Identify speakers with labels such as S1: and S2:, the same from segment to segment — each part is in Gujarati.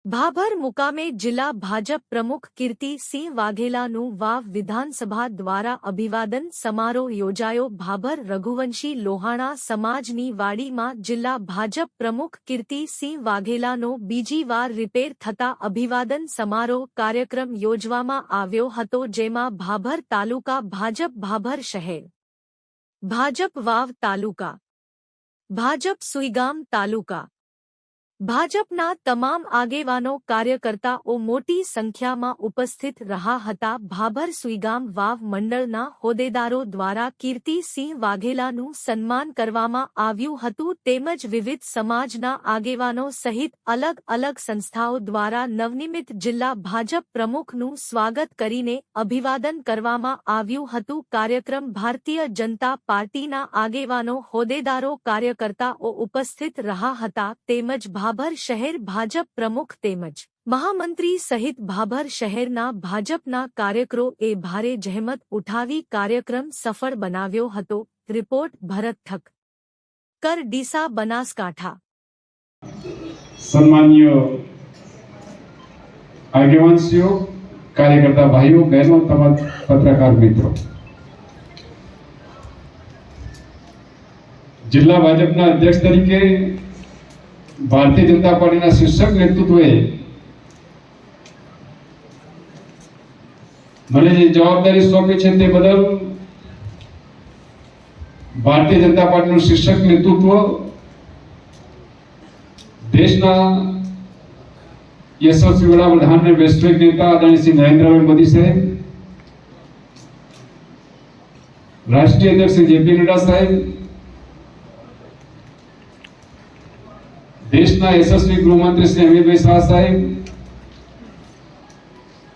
S1: ભાભર મુકામે જિલ્લા ભાજપ પ્રમુખ કીર્તિસિંહ વાઘેલાનું વાવ વિધાનસભા દ્વારા અભિવાદન સમારોહ યોજાયો। ભાભર રઘુવંશી લોહાણા સમાજની વાડીમાં જિલ્લા ભાજપ પ્રમુખ કીર્તિસિંહ વાઘેલાનો બીજી વાર રિપેર થતા અભિવાદન સમારોહ કાર્યક્રમ યોજવામાં આવ્યો હતો, જેમાં ભાભર તાલુકા ભાજપ, ભાભર શહેર ભાજપ, વાવ તાલુકા ભાજપ, સુઈગામ તાલુકા ભાજપના તમામ આગેવાનો કાર્યકર્તાઓ મોટી સંખ્યામાં ઉપસ્થિત રહ્યા હતા। ભાભર સુઈગામ વાવ મંડળના હોદ્દેદારો દ્વારા કીર્તિસિંહ વાઘેલાનું સન્માન કરવામાં આવ્યું હતું, તેમજ વિવિધ સમાજના આગેવાનો સહિત અલગ અલગ સંસ્થાઓ દ્વારા નવનિર્મિત જિલ્લા ભાજપ પ્રમુખનું સ્વાગત કરીને અભિવાદન કરવામાં આવ્યું હતું। કાર્યક્રમ ભારતીય જનતા પાર્ટીના આગેવાનો, હોદ્દેદારો, કાર્યકર્તાઓ ઉપસ્થિત રહ્યા હતા, તેમજ ભાભર શહેર ભાજપ પ્રમુખ તેમજ મહામંત્રી સહિત ભાભર શહેરના ભાજપના કાર્યકરોએ ભારે જહેમત ઉઠાવી કાર્યક્રમ સફળ બનાવ્યો હતો। રિપોર્ટ ભરત ઠક્કર, ડીસા, બનાસકાંઠા।
S2: સન્માનીય આગેવાનશ્રીઓ, કાર્યકર્તા ભાઈઓ બહેનો, તમામ પત્રકાર મિત્રો, જિલ્લા ભાજપના અધ્યક્ષ તરીકે भारतीय जनता पार्टी शीर्षक नेतृत्व મને જે જવાબદારી સોંપી છે તે બદલ ભારતીય જનતા પાર્ટીનું શીર્ષક નેતૃત્વ દેશના યશસ્વી વડાપ્રધાન અને વૈશ્વિક નેતા આદરણીય શ્રી નરેન્દ્રભાઈ મોદી સાહેબ, રાષ્ટ્રીય અધ્યક્ષ શ્રી જેપી નડ્ડા સાહેબ, देशना यशस्वी गृहमंत्री श्री अमित भाई शाह साहेब,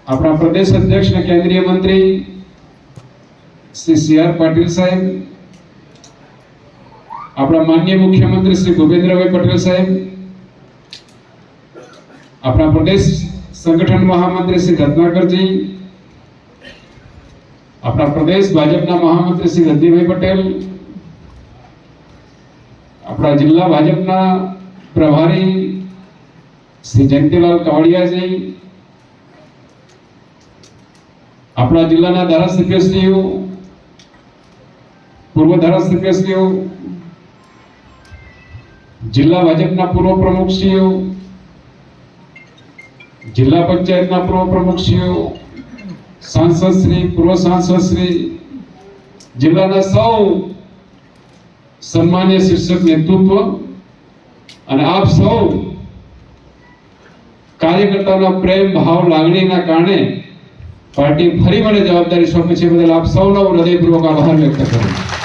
S2: अपना प्रदेश अध्यक्ष ने केंद्रीय मंत्री श्री सी.आर. पाटिल साहेब, अपना माननीय मुख्यमंत्री श्री भूपेन्द्र भाई पटेल साहेब, अपना प्रदेश संगठन महामंत्री श्री रत्नाकर जी, अपना प्रदेश भाजपा महामंत्री श्री रजनी भाई पटेल, अपना जिला भाजपा प्रभारी श्री जयंतीलाल कावड़िया जी, अपना जिला धारासभ्यश्रीओ, पूर्व धारासभ्यश्रीओ, जिला भाजपा पूर्व प्रमुखश्रीओ, जिला पंचायत पूर्व प्रमुखश्रीओ, सांसद श्री, पूर्व सांसद श्री, जिला सौ सम्मान्य शीर्षक नेतृत्व અને આપ સૌ કાર્યકર્તાઓના પ્રેમ ભાવ લાગણીના કારણે પાર્ટી ફરી મને જવાબદારી સોંપી છે, બદલ આપ સૌનો હૃદયપૂર્વક આભાર વ્યક્ત કરું છું।